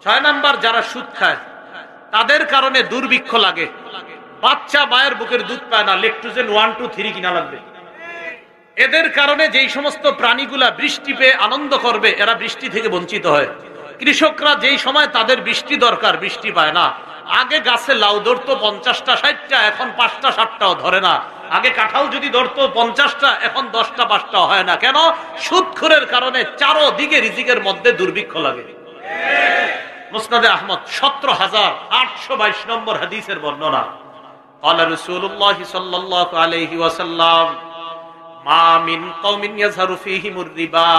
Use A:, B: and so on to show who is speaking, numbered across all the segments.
A: 6 number, যারা সুদ খায় তাদের কারণে দুর্ভিক্ষ লাগে। বাচ্চা মায়ের বুকের দুধ পায় না, লেকটোজেন 1, 2, 3 কিনা লাগবে। এদের কারণে যেই সমস্ত প্রাণীগুলা বৃষ্টি পেয়ে আনন্দ করবে, এরা বৃষ্টি থেকে বঞ্চিত হয়। কৃষকরা যেই সময় তাদের বৃষ্টি দরকার, বৃষ্টি পায় না। আগে গাছে লাউ ধরতো 50টা 60টা, এখন 5টা 7টাও ধরে না। আগে কাঁঠাল যদি ধরতো 50টা, এখন 10টা 5টাও হয় না। কেন? সুদখোরের কারণে চারদিকে রিজিকের মধ্যে দুর্ভিক্ষ লাগে। মুসনাদে আহমদ 17,822 নম্বর হাদিসের বর্ণনা। قال رسول الله صلى الله عليه وسلم ما من قوم يظهر فيهم الربا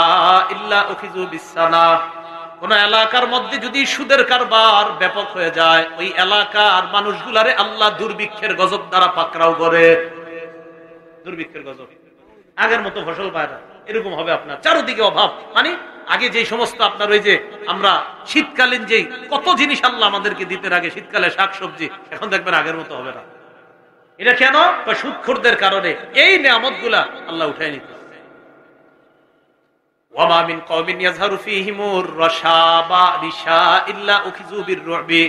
A: الا اخذوا بالسنه। কোন এলাকার মধ্যে যদি সুদের কারবার ব্যাপক হয়ে যায়, ওই এলাকার মানুষগুলারে আল্লাহ দুর্ভিক্ষের গজব দ্বারা পাকড়াও করে। দুর্ভিক্ষের গজব, আগের মতো ফসল পায় না, এরকম হবে। আপনার চারদিকে অভাব, মানে আগে যে সমস্ত আপনার ওই যে আমরা শীতকালীন যে কত জিনিস আল্লাহ আমাদেরকে দিতে আগে, শীতকালে শাকসবজি, এখন দেখবেন আগের মতো হবে না। এটা কেন? সুদখোরদের কারণে এই নিয়ামতগুলা আল্লাহ উঠায় নিতে। ওয়ামা মিন কওমিন ইয়াযহারু ফীহিমুর রাশাবা রিশা ইল্লা উখিযু বিররুবি।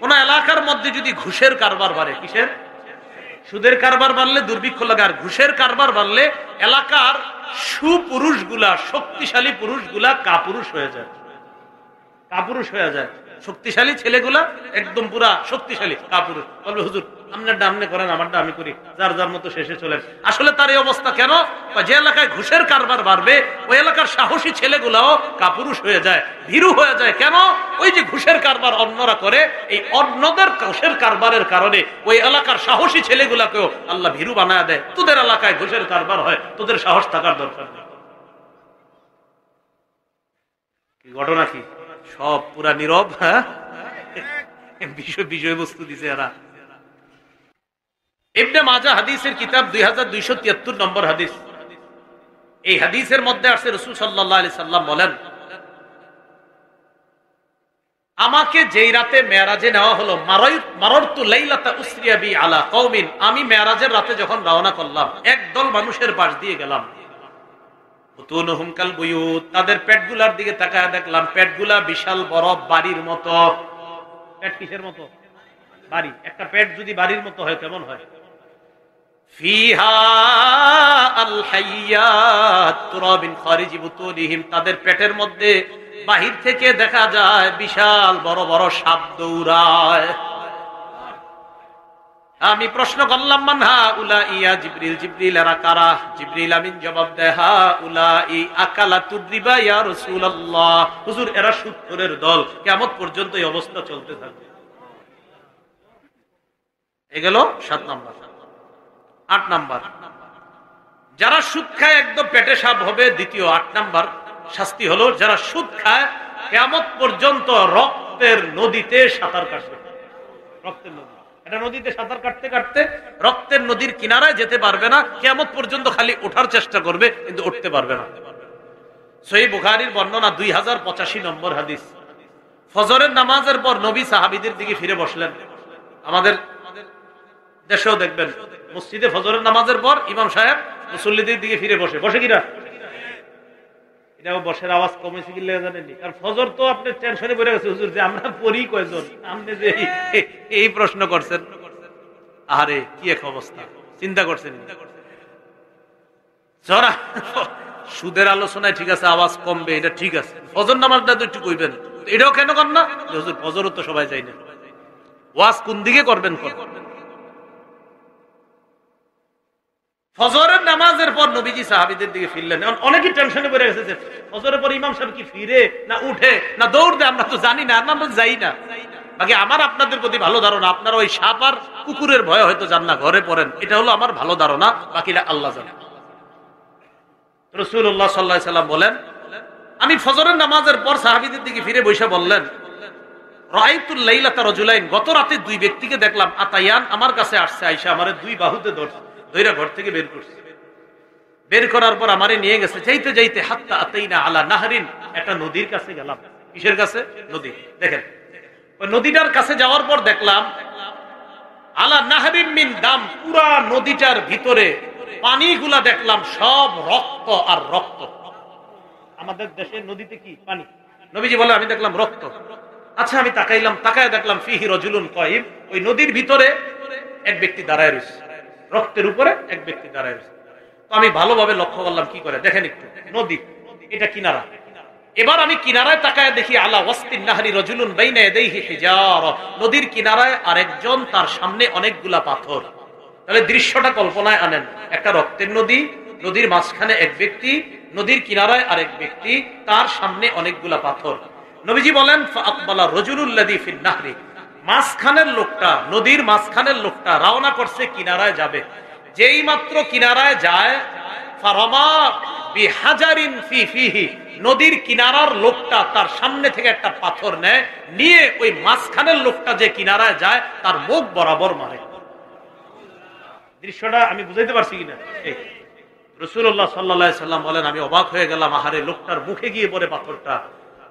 A: কোন এলাকার মধ্যে যদি ঘুষের কারবার বাড়ে, কিসের? সুদের কারবার বাড়লে দুর্ভিক্ষ লাগে, আর ঘুষের কারবার বাড়লে এলাকার সুপুরুষগুলা, শক্তিশালী পুরুষগুলা কাপুরুষ হয়ে যায়। কাপুরুষ হয়ে যায়। শক্তিশালী ছেলেগুলা একদম পুরা শক্তিশালী কাপুরুষ। বলবে হুজুর আপনারটা আপনি করেন, আমারটা আমি করি, যার যার মতো শেষে চলেন। আসলে তার এই অবস্থা কেন? যে এলাকায় ঘুষের কারবার বাড়বে, ওই এলাকার সাহসী ছেলেগুলাও কাপুরুষ হয়ে যায়, ভীরু হয়ে যায়। কেন? ওই যে ঘুষের কারবার অন্যরা করে, এই অন্যদের ঘুষের কারবারের কারণে ওই এলাকার সাহসী ছেলেগুলাকেও আল্লাহ ভীরু বানায় দেয়। তোদের এলাকায় ঘুষের কারবার হয়, তোদের সাহস থাকার দরকার নেই। ঘটনা কি? সব পুরা নীরব। হ্যাঁ, বিষয়বস্তু দিছে এরা। ইবনে মাজাহ হাদিসের কিতাব 2273 নম্বর হাদিস। এই হাদিসের মধ্যে আসছে রাসূল সাল্লাল্লাহু আলাইহি সাল্লাম বলেন, আমাকে যেই রাতে মেরাজে নেওয়া হলো, মারারতু লাইলাতা উসরিয়া বি আলা কওমিন, আমি মেরাজের রাতে যখন রওনা করলাম, একদল মানুষের পাশ দিয়ে গেলাম। বুতুনহুম কাল বুয়ুত, তাদের পেটগুলার দিকে তাকায় দেখলাম পেটগুলা বিশাল বড় বাড়ির মতো। পেট কিসের মতো? বাড়ি। একটা পেট যদি বাড়ির মতো হয় কেমন হয়? ফিহা আল হাইয়াত তুরাবিন খারিজি বুতুনিহিম, তাদের পেটের মধ্যে বাহির থেকে দেখা যায় বিশাল বড় বড় সাপ দৌড়ায়। আমি প্রশ্ন করলাম, মানহা উলা ইয়া জিবরিল, জিবরিল এরা কারা? জিবরিল আমিন জবাব দেয়, হা উলা ই আকালাতুর রিবা ইয়া রাসূলুল্লাহ, হুজুর এরা সুদখোরের দল, কিয়ামত পর্যন্ত এই অবস্থা চলতে থাকবে। Equal 7 number. 8 নাম্বার, যারা সুদ খায় একদম পেটে সাপ হবে। দ্বিতীয় 8 নাম্বার শাস্তি হলো, যারা সুদ খায় কিয়ামত পর্যন্ত রক্তের নদীতে সাঁতার কাটবে। রক্তের নদী, এটা নদীতে সাঁতার কাটতে কাটতে রক্তের নদীর কিনারায় যেতে পারবে না, কিয়ামত পর্যন্ত খালি ওঠার চেষ্টা করবে, কিন্তু উঠতে পারবে না। সহিহ বুখারীর বর্ণনা 2085 নম্বর হাদিস। ফজরের নামাজের পর নবী সাহাবীদের দিকে ফিরে বসলেন। আমাদের দেশেও দেখবেন মসজিদে ফজরের নামাজের পর ইমাম সাহেব মুসল্লিদের দিকে ফিরে বসে। বসে কিনা? এটাও বসের আওয়াজ কমেছে কি জানেননি? কারণ ফজর তো আপনি টেনশনে পড়ে গেছে, হুজুর যে আমরা পড়ি কয়জন, আপনি যে এই প্রশ্ন করছেন। আরে কি এক অবস্থা, চিন্তা করছেন? যারা সুদের আলোচনায় ঠিক আছে আওয়াজ কমবে, এটা ঠিক আছে, ফজর নামাজটা তো একটু কইবেন, এটাও কেন কর না? হুজুর ফজরও তো সবাই যায় না, ওয়াজ কোন দিকে করবেন? ফজরের নামাজের পর নবীজি সাহাবীদের দিকে ফিরলেন। অনেকেই টেনশনে পড়ে গেছে যে ফজরের পর ইমাম সাহেব কি ফিরে না উঠে না দৌড় দেয়, আমরা তো জানি না, আমরা যাই না। বাকি আমার আপনাদের প্রতি ভালো ধারণা, আপনারা ওই সাপ আর কুকুরের ভয়ে হয়তো যান না, ঘরে পড়েন, এটা হলো আমার ভালো ধারণা, বাকিটা আল্লাহ জানে। রাসূলুল্লাহ সাল্লাল্লাহু আলাইহি সাল্লাম বলেন, আমি ফজরের নামাজের পর সাহাবীদের দিকে ফিরে বসে বললেন, রাআইতুল লাইলাতা রাজুলাইন, গত রাতে 2 ব্যক্তিকে দেখলাম, আতায়ান আমার কাছে আসছে, আয়েশা আমারে 2 বাহুতে ধরছে, ধইরা ঘর থেকে বের করছে। বের করার পর আমারে নিয়ে গেছে, যাইতে যাইতে হাত্তা আতাইনা আলা নাহরিন, একটা নদীর কাছে গেলাম। কিসের কাছে? নদী। দেখেন ওই নদীটার কাছে যাওয়ার পর দেখলাম আলা নাহরিন মিন দাম, পুরা নদীটার ভিতরে পানিগুলা দেখলাম সব রক্ত আর রক্ত। আমাদের দেশের নদীতে কি পানি? নবীজি বলে আমি দেখলাম রক্ত। আচ্ছা আমি তাকাইলাম, তাকায় দেখলাম ফিহি রজুলুন কায়িম, ওই নদীর ভিতরে এক ব্যক্তি দাঁড়ায় রয়েছে, রক্তের উপরে এক ব্যক্তি দাঁড়ায় রয়েছে। তো আমি ভালোভাবে লক্ষ্য করলাম কি করে, দেখেন একটু, নদী এটা কিনারা। এবার আমি কিনারায় তাকায় দেখি আলা ওয়াসতিন নাহরি রজুলুন বাইনা ইয়াদাইহি হিজারা, নদীর কিনারায় আরেকজন, তার সামনে অনেকগুলা পাথর। তাহলে দৃশ্যটা কল্পনায় আনেন, একটা রক্তের নদী, নদীর মাঝখানে এক ব্যক্তি, নদীর কিনারায় আরেক ব্যক্তি, তার সামনে অনেকগুলা পাথর। নবীজি বলেন ফাআকবালা রাজুলুল্লাযী ফিন নাহরি, মাঝখানের লোকটা, নদীর মাঝখানের লোকটা রওনা করছে কিনারায় যাবে। যেই মাত্র কিনারায় যায়, ফারামা বিহাজারিন ফি ফিহি, নদীর কিনারার লোকটা তার সামনে থেকে একটা পাথর নেয়, নিয়ে ওই মাঝখানের লোকটা যে কিনারায় যায় তার মুখ বরাবর মারে। দৃশ্যটা আমি বুঝাইতে পারছি কিনা? রাসূলুল্লাহ সাল্লাল্লাহু আলাইহি সাল্লাম বলেন আমি অবাক হয়ে গেলাম, আহারে লোকটার মুখে গিয়ে পড়ে পাথরটা।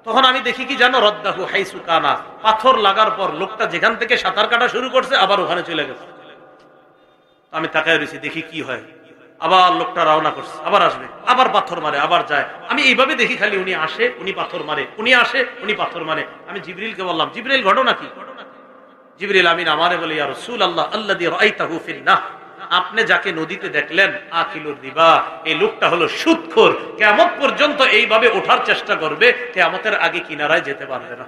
A: তখন আমি দেখি কি জানো, রদ্দাহু হাইসু কানা, পাথর লাগার পর লোকটা যেখান থেকে সাঁতার কাটা শুরু করছে আবার ওখানে চলে গেছে। আমি তাকায় রয়েছি, দেখি কি হয়। আবার লোকটা রওনা করছে, আবার আসবে, আবার পাথর মারে, আবার যায়। আমি এইভাবে দেখি খালি উনি আসে, উনি পাথর মারে, উনি আসে, উনি পাথর মারে। আমি জিবরিলকে বললাম, জিবরিল ঘটনা কি? জিবরিল আমিন আমারে বলে, ইয়া রাসূলুল্লাহ আল্লাযী রাআইতাহু ফিন নাহর, আপনি যাকে নদীতে দেখলেন আকিলুর রিবা, এই লোকটা হলো সুদখোর, কিয়ামত পর্যন্ত এইভাবে ওঠার চেষ্টা করবে, কিয়ামতের আগে কিনারায় যেতে পারবে না।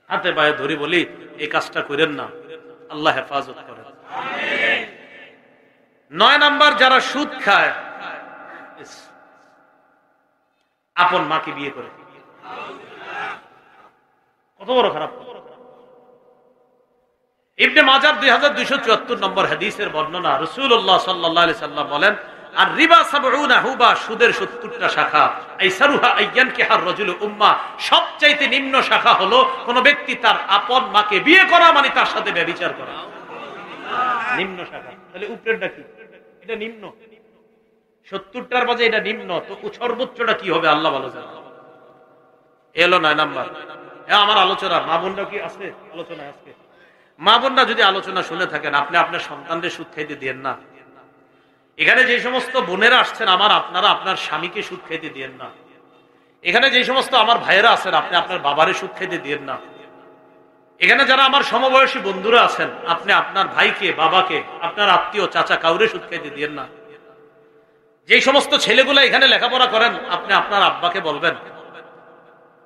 A: হাতে পায়ে ধরে বলি এই কাজটা করেন না, আল্লাহ হেফাজত করেন। 9 নাম্বার, যারা সুদ খায়, আপন মাকে বিয়ে করে। কত বড় খারাপ। ইবনে মাজাহ 2274 নম্বর হাদিসের বর্ণনা, রাসূলুল্লাহ সাল্লাল্লাহু আলাইহি সাল্লাম বলেন আর রিবা 70 হুবা, সুদের 70টা শাখা। আইসারুহা আইয়ানকিহার রাজুলু উম্মা, সবচাইতে নিম্ন শাখা হলো কোন ব্যক্তি তার আপন মাকে বিয়ে করা, মানে তার সাথে ব্যভিচার করা। নিম্ন শাখা। তাহলে উপরেরটা কি? এটা নিম্ন। 70টার মাঝে এটা নিম্ন, তো সর্বোচ্চটা কি হবে আল্লাহ ভালো জানেন। এলো 9 নাম্বার। আমার আলোচনা, মা বোনরা কি আছে আলোচনায় আজকে? মা বোনরা যদি আলোচনা শুনে থাকেন, আপনি আপনার সন্তানদের সুদ খাইতে দিয়েন না। এখানে যে সমস্ত বোনেরা আসছেন আমার, আপনারা আপনার স্বামীকে সুদ খাইতে দিয়েন না। এখানে যে সমস্ত আমার ভাইয়েরা আছেন, আপনি আপনার বাবারে সুদ খাইতে দিয়েন না। এখানে যারা আমার সমবয়সী বন্ধুরা আছেন, আপনি আপনার ভাইকে, বাবাকে, আপনার আত্মীয় চাচা কাউরে সুদ খাইতে দিয়েন না। যে সমস্ত ছেলেগুলা এখানে লেখাপড়া করেন, আপনি আপনার আব্বাকে বলবেন,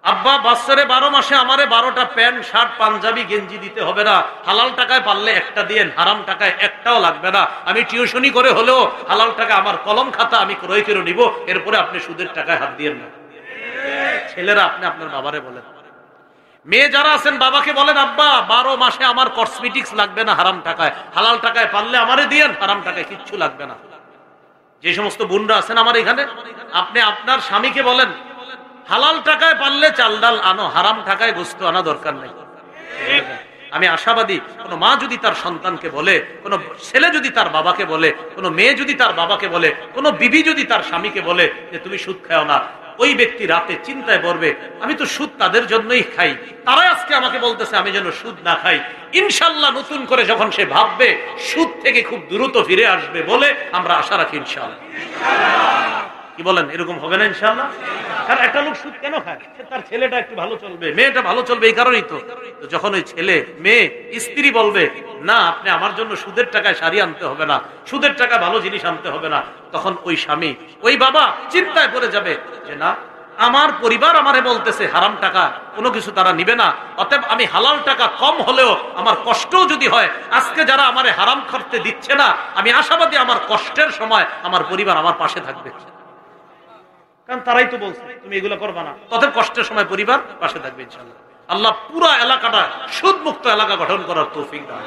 A: আব্বা বছরে 12 মাসে আমারে 12টা প্যান্ট শার্ট পাঞ্জাবি গেঞ্জি দিতে হবে না, হালাল টাকায় পারলে একটা দিয়েন, হারাম টাকায় একটাও লাগবে না। আমি টিউশনি করে হলেও হালাল টাকা আমার কলম খাতা আমি ক্রয় করে নিব, এরপরে আপনি সুদের টাকায় হাত দিয়েন না। ছেলেরা আপনি আপনার বাবারে বলেন। মেয়ে যারা আছেন বাবাকে বলেন, আব্বা 12 মাসে আমার কসমেটিক্স লাগবে না হারাম টাকায়, হালাল টাকায় পারলে আমারে দিয়েন, হারাম টাকায় কিচ্ছু লাগবে না। যে সমস্ত বোনরা আছেন আমার এখানে, আপনি আপনার স্বামীকে বলেন, হালাল টাকায় পারলে চাল ডাল আনো, হারাম টাকায় গোস্ত আনা দরকার নেই। আমি আশাবাদী, কোন মা যদি তার সন্তানকে বলে, কোন ছেলে যদি তার বাবাকে বলে, কোন মেয়ে যদি তার বাবাকে বলে, কোন বিবি যদি তার স্বামীকে বলে যে তুমি সুদ খাও না, ওই ব্যক্তি রাতে চিন্তায় পড়বে, আমি তো সুদ তাদের জন্যই খাই, তারাই আজকে আমাকে বলতেছে আমি যেন সুদ না খাই। ইনশাল্লাহ নতুন করে যখন সে ভাববে, সুদ থেকে খুব দ্রুত ফিরে আসবে বলে আমরা আশা রাখি ইনশাল্লাহ। কি বলেন, এরকম হবে না ইনশাল্লাহ? কারণ একটা লোক সুদ কেন খায়? তার ছেলেটা একটু ভালো চলবে, মেয়েটা ভালো চলবে, এই কারণেই তো। যখন ওই ছেলে মেয়ে স্ত্রী বলবে না আপনি আমার জন্য সুদের টাকায় শাড়ি আনতে হবে না, সুদের টাকা ভালো জিনিস আনতে হবে না, তখন ওই স্বামী, ওই বাবা চিন্তায় পড়ে যাবে যে না, আমার পরিবার আমারে বলতেছে হারাম টাকা কোনো কিছু তারা নিবে না, অতএব আমি হালাল টাকা কম হলেও আমার কষ্টও যদি হয়, আজকে যারা আমারে হারাম করতে দিচ্ছে না, আমি আশাবাদী আমার কষ্টের সময় আমার পরিবার আমার পাশে থাকবে। কারণ তারাই তো বলছে তুমি এগুলো করবা না, তাদের কষ্টের সময় পরিবার পাশে থাকবে ইনশাআল্লাহ। আল্লাহ পুরা এলাকাটা সুদ মুক্ত এলাকা গঠন করার তৌফিক দান।